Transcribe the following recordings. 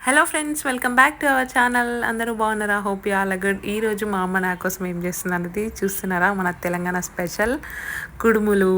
Hello friends, welcome back to our channel. అందరూ బాగున్నారా? Hope you all good. ఈరోజు మా అమ్మ నా కోసం ఏం చేస్తుంది అన్నది చూస్తున్నారా? మన తెలంగాణ స్పెషల్ కుడుములు.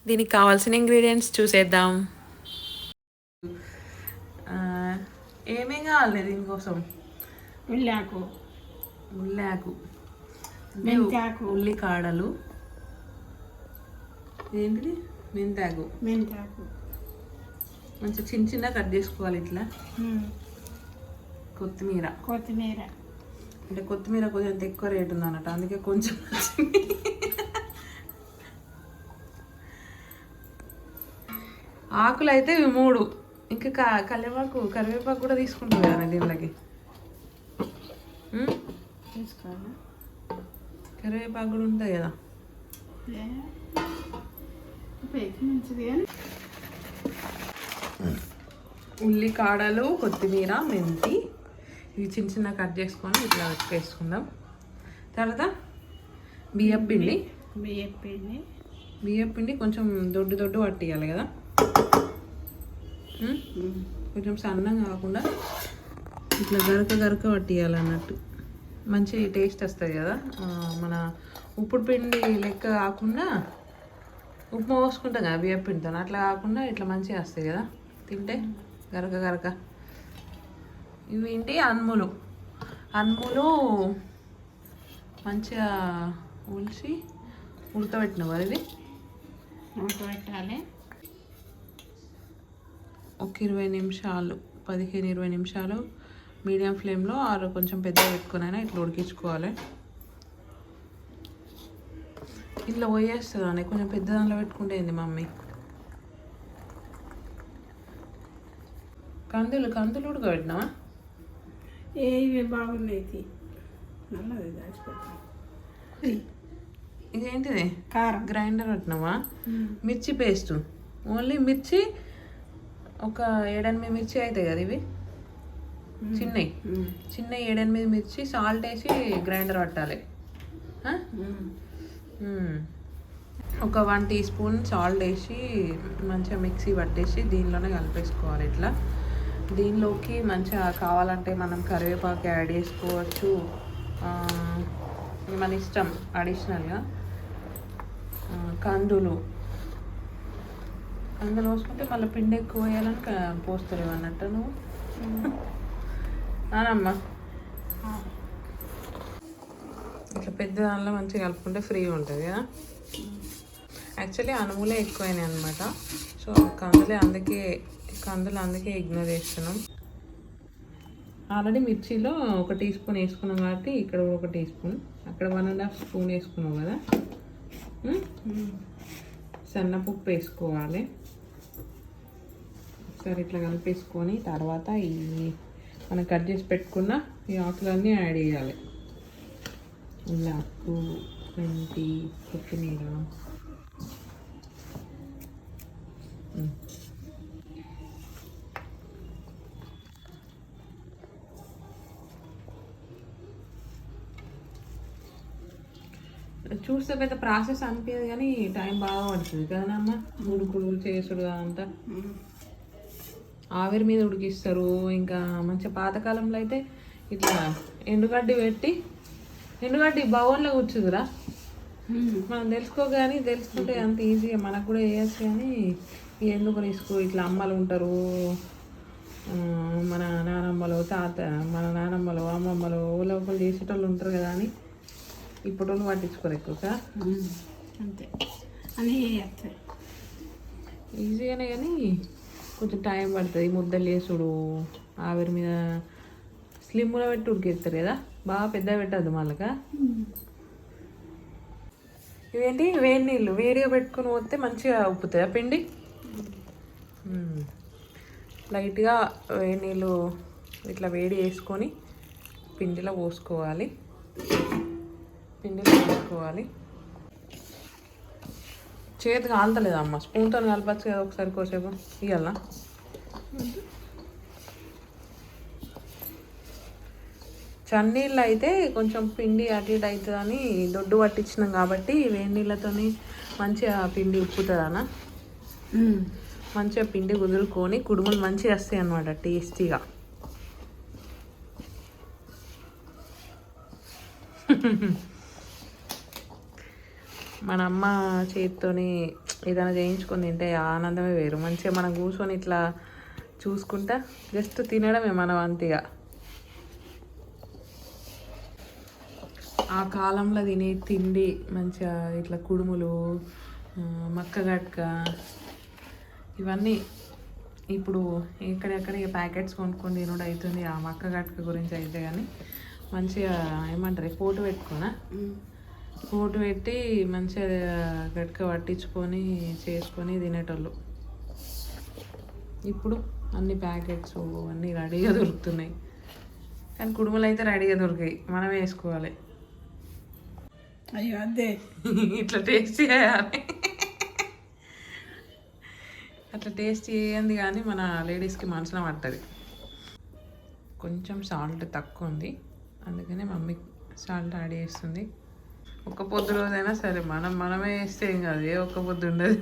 దీనికి కావాల్సిన ఇంగ్రీడియంట్స్ చూసేద్దాం. ఏమేం కావాలి దీనికోసం? ఉల్లాకు, ఉల్లాకు, మెంతాకు, ఉల్లికాడలు, ఏంటిది మెంతాకు. మెంతాకు మంచిగా చిన్న చిన్న కట్ చేసుకోవాలి ఇట్లా. కొత్తిమీర కొత్తిమీర అంటే కొత్తిమీర కొంచెం ఎక్కువ రేటు ఉంది అన్నట్టు, అందుకే కొంచెం ఆకులు అయితే ఇవి 3. ఇంకా కరివేపాకు కూడా తీసుకుంటుంది కదా దీనిలోకి. తీసుకోవాలి. కరివేపాకు కూడా ఉంటుంది కదా. మంచిది కానీ ఉల్లికాడలు, కొత్తిమీర, మెంతి ఇవి చిన్న చిన్న కట్ చేసుకొని ఇట్లా వేసుకుందాం. తర్వాత బియ్యం పిండి. బియ్యం పిండి కొంచెం దొడ్డు పట్టియాలి కదా, కొంచెం సన్నంగా కాకుండా ఇట్లా గరక పట్టియాలి అన్నట్టు. మంచి టేస్ట్ వస్తుంది కదా. మన ఉప్పుడు పిండి లెక్క కాకుండా, ఉప్మా పోసుకుంటాం కదా బియ్యం పిండితో, అట్లా కాకుండా ఇట్లా మంచిగా వస్తాయి కదా తింటే, గరక. ఇవి ఏంటి? అనుములు మంచిగా ఉల్చి ఉడకబెట్టినావు కదా. ఇది ఉడకబెట్టాలి. ఒక 20 నిమిషాలు, 15-20 నిమిషాలు మీడియం ఫ్లేమ్లో, ఆరు కొంచెం పెద్దగా పెట్టుకునైనా ఇట్లా ఉడికించుకోవాలి. ఇట్లా పోయేస్తుందని కొంచెం పెద్ద దానిలో పెట్టుకుంటేంది మమ్మీ. కందులు ఉడకబెట్టినావా? ఇవి బాగున్నాయి. నల్లది దాచిపెట్టాలి. ఇదేంటిది? కారం. గ్రైండర్ పెట్టినావా? మిర్చి పేస్ట్. ఓన్లీ మిర్చి ఒక 7-8 మిర్చి అవుతాయి కదా ఇవి, చిన్నవి 7-8 మిర్చి సాల్ట్ వేసి గ్రైండర్ పట్టాలి. ఒక 1 టీ స్పూన్ సాల్ట్ వేసి మంచిగా మిక్సీ పట్టేసి దీనిలోనే కలిపేసుకోవాలి ఇట్లా. దీనిలోకి మంచిగా కావాలంటే మనం కరివేపాకు యాడ్ చేసుకోవచ్చు, మన ఇష్టం. అడిషనల్గా కందులు పోసుకుంటే మళ్ళీ పిండి ఎక్కువ వేయాలని పోస్తలేవు అన్నట్టు నువ్వు. నానమ్మ ఇట్లా పెద్ద దానిలో మంచిగా కలుపుకుంటే ఫ్రీగా ఉంటుంది కదా. యాక్చువల్లీ అనుములే ఎక్కువైనాయి అనమాట. సో కందులు అందుకే ఇగ్నోర్ చేస్తున్నాం. ఆల్రెడీ మిర్చిలో 1 టీ స్పూన్ వేసుకున్నాం కాబట్టి ఇక్కడ 1 టీ స్పూన్, అక్కడ 1.5 స్పూన్ వేసుకున్నాం కదా. సన్నపప్పు వేసుకోవాలి. ఒకసారి ఇట్లా కలిపేసుకొని తర్వాత ఈ మనం కట్ చేసి పెట్టుకున్న ఈ ఆకులన్నీ యాడ్ చేయాలి. ఉల్లాకు, మెంతి, కొత్తిమీర. చూస్తే పెద్ద ప్రాసెస్ అనిపించదు కానీ టైం బాగా పడుతుంది కదనమ్మా. ఉడుకుడు చేసుడు అంతా ఆవిరి మీద ఉడికిస్తారు. ఇంకా మంచిగా పాతకాలంలో అయితే ఇట్లా ఎండుగడ్డి బౌల్లో కూర్చుదురా. మనం తెలుసుకుంటే అంత ఈజీగా మనకు కూడా వేయచ్చు. కానీ ఎందుకు రిస్క్? ఇట్లా అమ్మలు ఉంటారు, మన నానమ్మలు, మన నానమ్మలు, అమ్మమ్మలు ఒకరు చేసేటోళ్ళు ఉంటారు కదా అని ఇప్పుడు వాళ్ళు పట్టించుకోరు ఎక్కువగా. అంతే అని ఈజీగానే కానీ కొంచెం టైం పడుతుంది. ముద్దలు చేసుడు ఆవిరి మీద స్లిమ్లో పెట్టి ఉడికేస్తారు కదా, బాగా పెద్దగా పెట్టద్దు మళ్ళీ. ఇవేంటి? వేడి నీళ్ళు వేడిగా పెట్టుకుని పోతే మంచిగా ఉప్పుతాయి ఆ పిండి. లైట్గా వేడి నీళ్ళు ఇట్లా వేడి వేసుకొని పిండిలో పోసుకోవాలి. చేతి కాలుతలేదా అమ్మ? స్పూన్తో కలపచ్చు కదా ఒకసారి, కోసేపు ఇవ్వాలా. చన్నీళ్ళు అయితే కొంచెం పిండి అటు ఇటు అవుతుందని దొడ్డు పట్టించినాం కాబట్టి వేడి నీళ్ళతో మంచిగా పిండి ఉప్పుతుంది అన్న. మంచిగా పిండి కుదురుకొని కుడుములు మంచిగా వస్తాయి అన్నమాట టేస్టీగా. మన అమ్మ చేతితోని ఏదైనా చేయించుకొని తింటే ఆనందమే వేరు. మంచిగా మనం కూర్చొని ఇట్లా చూసుకుంటా జస్ట్ తినడమే మనం అంతగా. ఆ కాలంలో తినే తిండి మంచిగా ఇట్లా కుడుములు, మక్క గట్క ఇవన్నీ ఇప్పుడు ఎక్కడెక్కడ ప్యాకెట్స్ కొనుక్కొని తినడం అవుతుంది. ఆ మక్క గట్క గురించి అయితే కానీ మంచిగా ఏమంటారు పోటు పెట్టుకున్నా, పోటు పెట్టి మంచిగా గట్క పట్టించుకొని చేసుకొని తినేటోళ్ళు. ఇప్పుడు అన్ని ప్యాకెట్స్ అన్నీ రెడీగా దొరుకుతున్నాయి, కానీ కుడుములు అయితే రెడీగా దొరికాయి, మనమే వేసుకోవాలి. అయ్యో అదే ఇట్లా టేస్ట్ చేయాలి. అట్లా టేస్ట్ చేయండి కానీ మన లేడీస్కి మనసులో పడుతుంది. కొంచెం సాల్ట్ తక్కువ ఉంది, అందుకనే మమ్మీ సాల్ట్ యాడ్ చేస్తుంది. ఒక్క పొద్దు రోజైనా సరే మనమే వేస్తే ఏం కాదు, ఏ ఒక్క పొద్దు ఉండదు.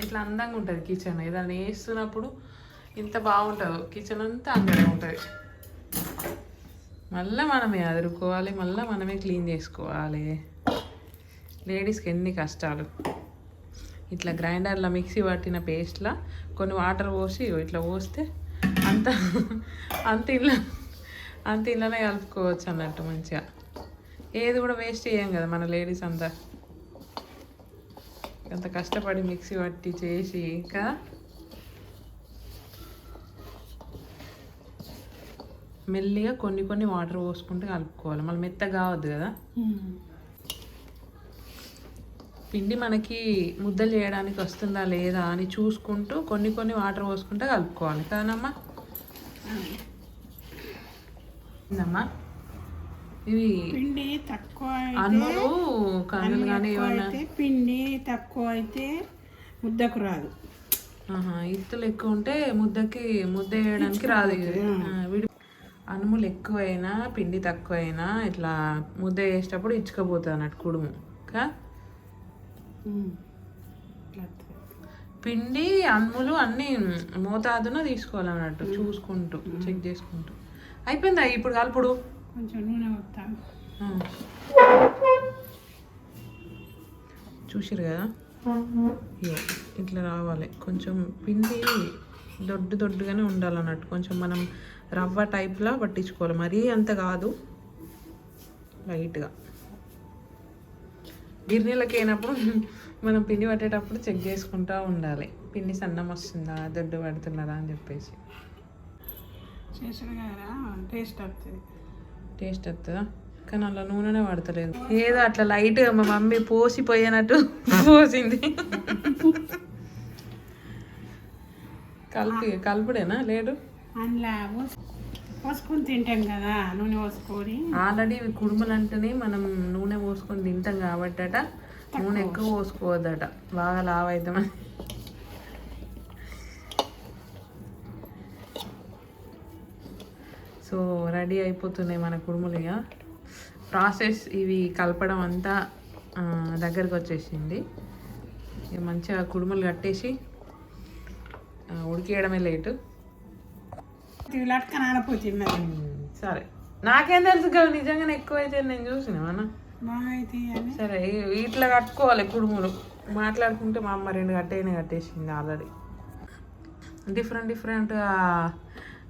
ఇట్లా అందంగా ఉంటుంది కిచెన్. ఏదైనా వేస్తున్నప్పుడు ఇంత బాగుంటుందో కిచెన్ అంతా అందంగా ఉంటుంది. మళ్ళీ మనమే అదురుకోవాలి, మళ్ళీ మనమే క్లీన్ చేసుకోవాలి. లేడీస్కి ఎన్ని కష్టాలు. ఇట్లా గ్రైండర్లో మిక్సీ పట్టిన పేస్ట్లో కొన్ని వాటర్ పోసి ఇట్లా పోస్తే అంత ఇళ్ళనే కలుపుకోవచ్చు అన్నట్టు మంచిగా. ఏది కూడా వేస్ట్ చేయం కదా మన లేడీస్ అంతా, అంత కష్టపడి మిక్సీ పట్టి చేసి కదా. మెల్లిగా కొన్ని వాటర్ పోసుకుంటే కలుపుకోవాలి, మళ్ళీ మెత్తగా కావద్దు కదా. పిండి మనకి ముద్దలు చేయడానికి వస్తుందా లేదా అని చూసుకుంటూ కొన్ని వాటర్ పోసుకుంటే కలుపుకోవాలి కదనమ్మా. అమ్మా ఇవి పిండి తక్కువ అన్నులు కన్నులు కానీ ఏమన్నా పిండి తక్కువ అయితే ముద్దకు రాదు. ఇత్తులు ఎక్కువ ఉంటే ముద్ద వేయడానికి రాదు. అనుములు ఎక్కువైనా పిండి తక్కువైనా ఇట్లా ముద్ద వేసేటప్పుడు ఇచ్చుకపోతుంది అన్నట్టు కుడుము. పిండి అనుములు అన్నీ మోతాదున తీసుకోవాలన్నట్టు చూసుకుంటూ చెక్ చేసుకుంటూ. అయిపోయిందా ఇప్పుడు కలుపుడు? కొంచెం నూనె వస్తాను చూసిరు కదా, ఇట్లా రావాలి. కొంచెం పిండి దొడ్డుగానే ఉండాలన్నట్టు, కొంచెం మనం రవ్వ టైప్లా పట్టించుకోవాలి, మరీ అంత కాదు, లైట్గా. గిర్నీలకి అయినప్పుడు మనం పిండి పట్టేటప్పుడు చెక్ చేసుకుంటూ ఉండాలి, పిండి సన్నం వస్తుందా దొడ్డు పడుతున్నదా అని చెప్పేసి. టేస్ట్ వస్తుందా? కానీ అలా నూనెనే పడతలేదు, ఏదో అట్లా లైట్గా మా మమ్మీ పోసిపోయినట్టు పోసింది. కలుపుడేనా లేడు? అందులో పోసుకొని తింటాం కదా, నూనె పోసుకొని. ఆల్రెడీ ఇవి కుడుములు అంటేనే మనం నూనె పోసుకొని తింటాం కాబట్టట నూనె ఎక్కువ పోసుకోవద్దట, బాగా లావ్ అవుతామని. సో రెడీ అయిపోతున్నాయి మన కుడుములు. ఇక ప్రాసెస్ ఇవి కలపడం అంతా దగ్గరకు వచ్చేసింది. ఇక మంచిగా కుడుములు కట్టేసి ఉడికేయడమే లేటు. సరే నాకేం తెలుసు కదా, నిజంగానే ఎక్కువైతే నేను చూసినా సరే ఇట్లా కట్టుకోవాలి కుడుములు. మాట్లాడుకుంటే మా అమ్మ 2 కట్టేసింది ఆల్రెడీ.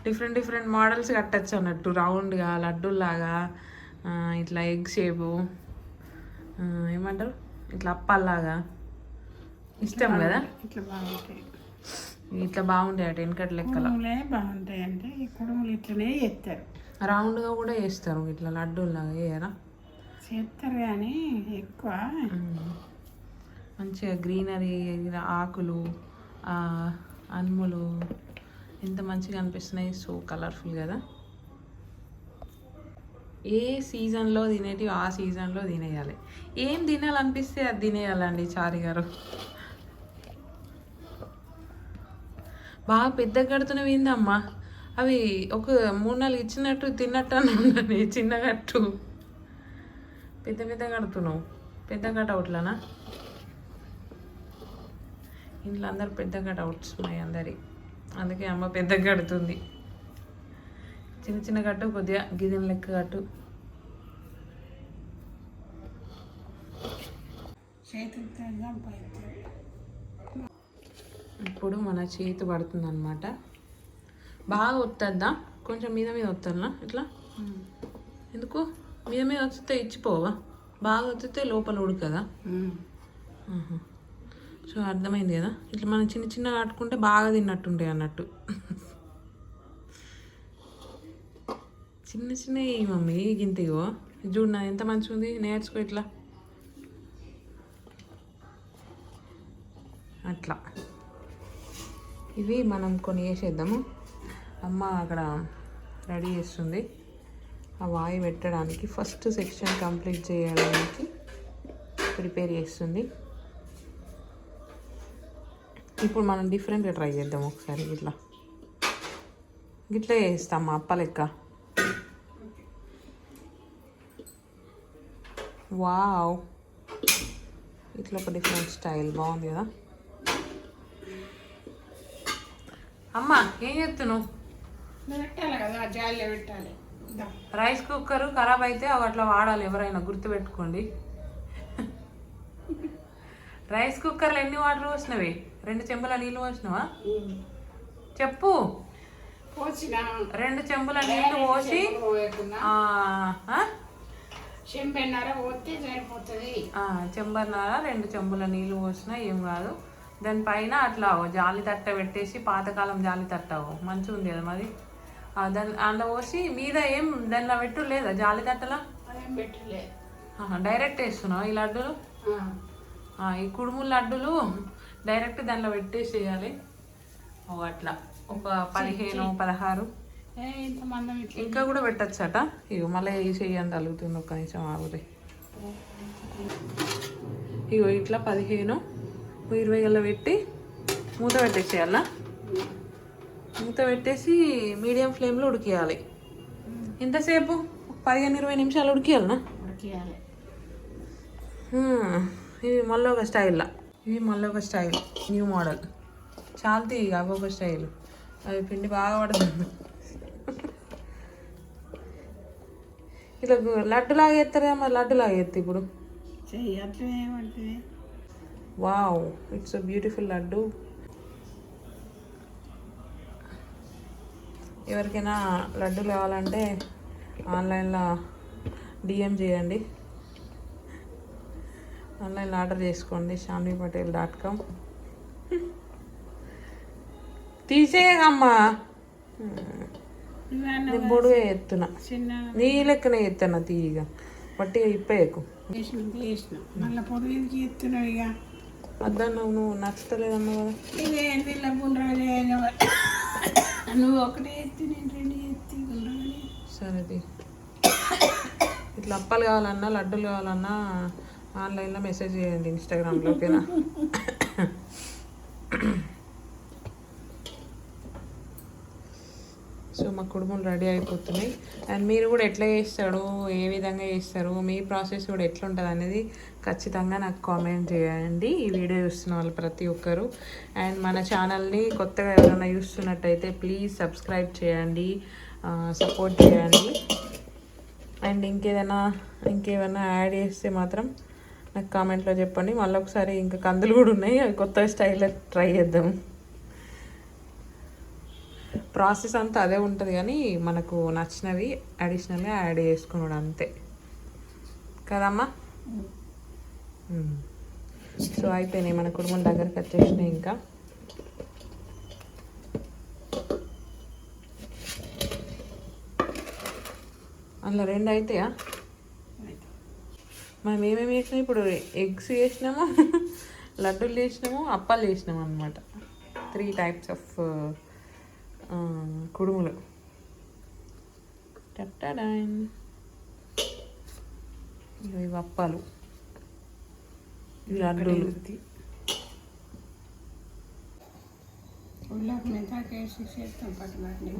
డిఫరెంట్ మోడల్స్ కట్టచ్చు అన్నట్టు, రౌండ్గా లడ్డూలాగా, ఇట్లా ఎగ్ షేపు, ఏమంటారు ఇట్లా అప్పాల్లాగా. ఇష్టం కదా ఇట్లా బాగుంటాయి, ఇట్లా బాగుంటాయి అటు వెనకటి లెక్కలు బాగుంటాయి. అంటే ఈ కుడుములు ఇట్లనే చేస్తారు, రౌండ్గా కూడా వేస్తారు, ఇట్లా లడ్డూలాగా వేయరా చేస్తారు. కానీ ఎక్కువ మంచిగా గ్రీనరీ ఆకులు, అనుములు ఎంత మంచిగా అనిపిస్తున్నాయి, సో కలర్ఫుల్ కదా. ఏ సీజన్లో తినేటివి ఆ సీజన్లో తినేయాలి, ఏం తినాలనిపిస్తే అది తినేయాలండి. చారి గారు బాగా పెద్ద కడుతున్నవి ఏందమ్మా, అవి ఒక 3-4 ఇచ్చినట్టు తిన్నట్టు అని ఉండని, చిన్న కట్టు పెద్ద కడుతున్నావు. పెద్ద కటౌట్లనా? ఇంట్లో అందరు పెద్ద కటౌట్స్ మా అందరి, అందుకే అమ్మ పెద్ద కడుతుంది. చిన్న చిన్న కట్టు, కొద్దిగా గిదెం లెక్క కట్టు. ఇప్పుడు మన చేతి పడుతుంది అనమాట. బాగా ఒత్తద్దా? కొంచెం మీద మీద ఒత్తన్నా ఇట్లా. ఎందుకు మీద మీద వస్తే ఇచ్చిపోవా? బాగా వస్తే లోపల ఉడకదా? సో అర్థమైంది కదా. ఇట్లా మనం చిన్న చిన్నగా కట్టుకుంటే బాగా తిన్నట్టుంటాయి అన్నట్టు. చిన్న చిన్నవి మమ్మీ గింతగో చూడు, నా ఎంత మంచిగా ఉంది. నేర్చుకో ఇట్లా అట్లా. ఇవి మనం కొన్ని వేసేద్దాము. అమ్మ అక్కడ రెడీ చేస్తుంది ఆ వాయి పెట్టడానికి. ఫస్ట్ సెక్షన్ కంప్లీట్ చేయడానికి ప్రిపేర్ చేస్తుంది. ఇప్పుడు మనం డిఫరెంట్గా ట్రై చేద్దాం ఒకసారి. ఇట్లా చేస్తాం అప్ప లెక్క. వావ్, ఇట్లా ఒక డిఫరెంట్ స్టైల్ బాగుంది కదా. అమ్మ ఏం చెప్తున్నావు? పెట్టాలి కదా, జాలిలో పెట్టాలి. రైస్ కుక్కర్ ఖరాబ్ అయితే అవి అట్లా వాడాలి, ఎవరైనా గుర్తుపెట్టుకోండి. రైస్ కుక్కర్లో ఎన్ని వాటర్ పోసినవి? 2 చెంబుల నీళ్ళు పోసినావా? చెప్పు. 2 చెంబుల నీళ్ళు పోసి చెంబన్నర పోతే సరిపోతుంది. చెంబన్నర 2 చెంబుల నీళ్ళు పోసినా ఏం కాదు. దానిపైన అట్లా జాలి తట్ట పెట్టేసి, పాతకాలం జాలి తట్టవు మంచిగా ఉంది కదా మరి. దాని అందులో పోసి మీద ఏం దానిలో పెట్టు లేదా? జాలి తట్టలా డైరెక్ట్ వేస్తున్నావు ఈ లడ్డూలు? ఈ కుడుముల లడ్డూలు డైరెక్ట్ దానిలో పెట్టేసేయాలి. అట్లా ఒక 15, 16 ఇంకా కూడా పెట్టచ్చట. ఇగో మళ్ళీ వేసేయండి అలుగుతుంది. ఒక్క నిమిషం ఆగుతాయి. ఇగో ఇట్లా 15, 20 గల్ల పెట్టి మూత పెట్టేసేయాలా. మూత పెట్టేసి మీడియం ఫ్లేమ్లో ఉడికేయాలి. ఎంతసేపు? 15-20 నిమిషాలు ఉడికేయాలనా? ఇవి మళ్ళీ ఒక స్టైల్లా. ఇవి మళ్ళీ ఒక స్టైల్, న్యూ మోడల్. చాలతీ ఇక అవి ఒక స్టైల్. అవి పిండి బాగా పడుతుంది. ఇట్లా లడ్డులాగా ఎత్తారా? మరి లడ్డులాగా ఎత్తి ఇప్పుడు. Wow, it's a beautiful laddu. ఎవరికైనా లడ్డూలు కావాలంటే ఆన్లైన్లో డిఎం చేయండి. ఆన్లైన్లో ఆర్డర్ చేసుకోండి. shanvipatel.com. తీసేయమ్మా, నేను పొడుగా ఎత్తున్నా, నీ లెక్కనే ఎత్తున్నా. తీయగా పట్టిగా ఇప్పేయకు. అద్దన్నా నువ్వు నచ్చలేదన్నా కదా. నువ్వు ఒకటే ఎత్తి, నేను 2 ఎత్తి. సరే, ఇట్లా అప్పాలు కావాలన్నా లడ్డూలు కావాలన్నా ఆన్లైన్లో మెసేజ్ చేయండి ఇన్స్టాగ్రామ్లో, ఓకేనా? సో మా కుడుములు రెడీ అయిపోతున్నాయి. అండ్ మీరు కూడా ఎట్లా చేస్తాడు, ఏ విధంగా చేస్తారు, మీ ప్రాసెస్ కూడా ఎట్లా ఉంటుంది అనేది ఖచ్చితంగా నాకు కామెంట్ చేయండి. ఈ వీడియో చూస్తున్న వాళ్ళు ప్రతి ఒక్కరు. అండ్ మన ఛానల్ని కొత్తగా ఎవరైనా చూస్తున్నట్టయితే ప్లీజ్ సబ్స్క్రైబ్ చేయండి, సపోర్ట్ చేయండి. అండ్ ఇంకేమైనా యాడ్ చేస్తే మాత్రం నాకు కామెంట్లో చెప్పండి. మళ్ళీ ఒకసారి ఇంకా కందులు కూడా ఉన్నాయి, అవి కొత్త స్టైల్లో ట్రై చేద్దాం. ప్రాసెస్ అంతా అదే ఉంటుంది కానీ మనకు నచ్చినవి అడిషనల్గా యాడ్ చేసుకున్నాడు అంతే కదమ్మా. సో అయిపోయినాయి మన కుటుంబం దగ్గరికి వచ్చేసినాయి. ఇంకా అందులో 2 అవుతాయా? మనం ఏమేమి చేసినాం ఇప్పుడు? ఎగ్స్ చేసినాము, లడ్డూలు చేసినాము, అప్పాలు చేసినాము అనమాట. 3 టైప్స్ ఆఫ్ కుడుములు. ఇవి అప్పాలు, ఇవి లడ్డూలు.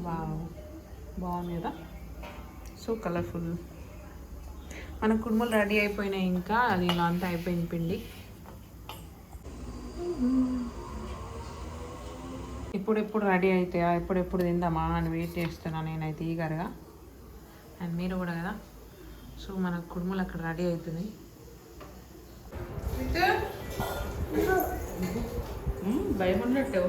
వావ్, బాగుంది కదా. So colourful. మన కుడుములు రెడీ అయిపోయినాయి. ఇంకా అది ఇలా అంతా అయిపోయింది పిండి. ఎప్పుడెప్పుడు రెడీ అవుతాయా, ఎప్పుడెప్పుడు తిందామా అని వెయిట్ చేస్తున్నా నేనైతే ఈగర్గా. అండ్ మీరు కూడా కదా. సో మన కుడుములు అక్కడ రెడీ అవుతుంది. భయం ఉన్నట్టు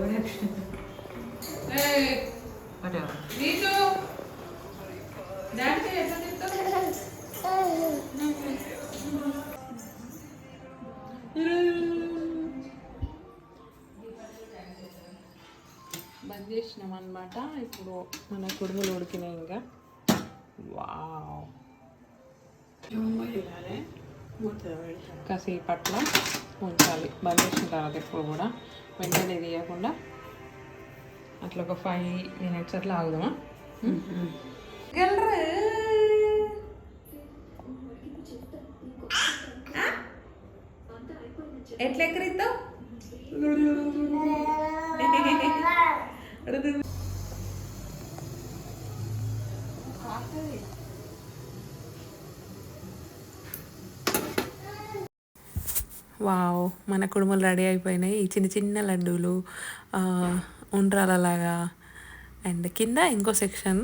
బంద్ చేసినాం అనమాట. ఇప్పుడు మన కుడుములు ఉడికినాయి. ఇంకా వావ్, కాసేపట్లో ఉంచాలి బంద్ చేసిన తర్వాత. ఎప్పుడు కూడా వెంటనే తీయకుండా అట్లా ఒక 5 minutes అట్లా ఆగుదామా. ఎట్లా ఎక్కరిద్దాం? వావ్, మన కుడుములు రెడీ అయిపోయినాయి. చిన్న చిన్న లడ్డూలు ఉండ్రాలలాగా. అండ్ కింద ఇంకో సెక్షన్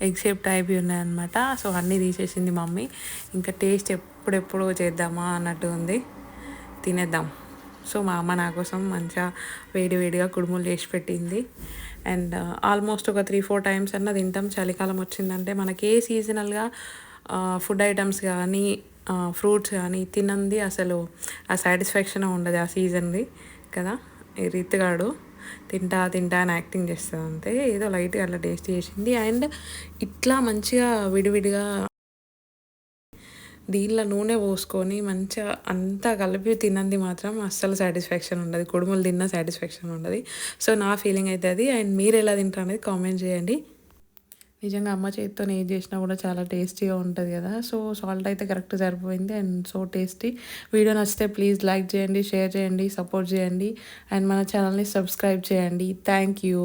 ఎగ్ షేప్ టైప్ ఉన్నాయన్నమాట. సో అన్నీ తీసేసింది మమ్మీ. ఇంకా టేస్ట్ ఎప్పుడెప్పుడు చేద్దామా అన్నట్టు ఉంది. తినేద్దాం. సో మా అమ్మ నా కోసం మంచిగా వేడివేడిగా కుడుములు చేసి పెట్టింది. అండ్ ఆల్మోస్ట్ ఒక 3-4 times అన్న తింటాం. చలికాలం వచ్చిందంటే మనకి ఏ సీజనల్గా ఫుడ్ ఐటమ్స్ కానీ ఫ్రూట్స్ కానీ తినంది అసలు ఆ సాటిస్ఫాక్షన్ ఉండదు ఆ సీజన్ది కదా. ఈ రీతిగాడు తింటా తింటా అని యాక్టింగ్ చేస్తుంది అంతే. ఏదో లైట్గా అట్లా టేస్ట్ చేసింది. అండ్ ఇట్లా మంచిగా విడివిడిగా దీనిలో నూనె పోసుకొని మంచిగా అంతా కలిపి తినంది మాత్రం అస్సలు సాటిస్ఫాక్షన్ ఉండదు. కుడుములు తిన్న సాటిస్ఫాక్షన్ ఉండదు. సో నా ఫీలింగ్ అయితే అది. అండ్ మీరు ఎలా తింటారు అనేది కామెంట్ చేయండి. నిజంగా అమ్మ చేతితో ఏది చేసినా కూడా చాలా టేస్టీగా ఉంటుంది కదా. సో సాల్ట్ అయితే కరెక్ట్ సరిపోయింది. And so tasty. వీడియో నచ్చితే ప్లీజ్ లైక్ చేయండి, షేర్ చేయండి, సపోర్ట్ చేయండి. అండ్ మన ఛానల్ని సబ్స్క్రైబ్ చేయండి. Thank you.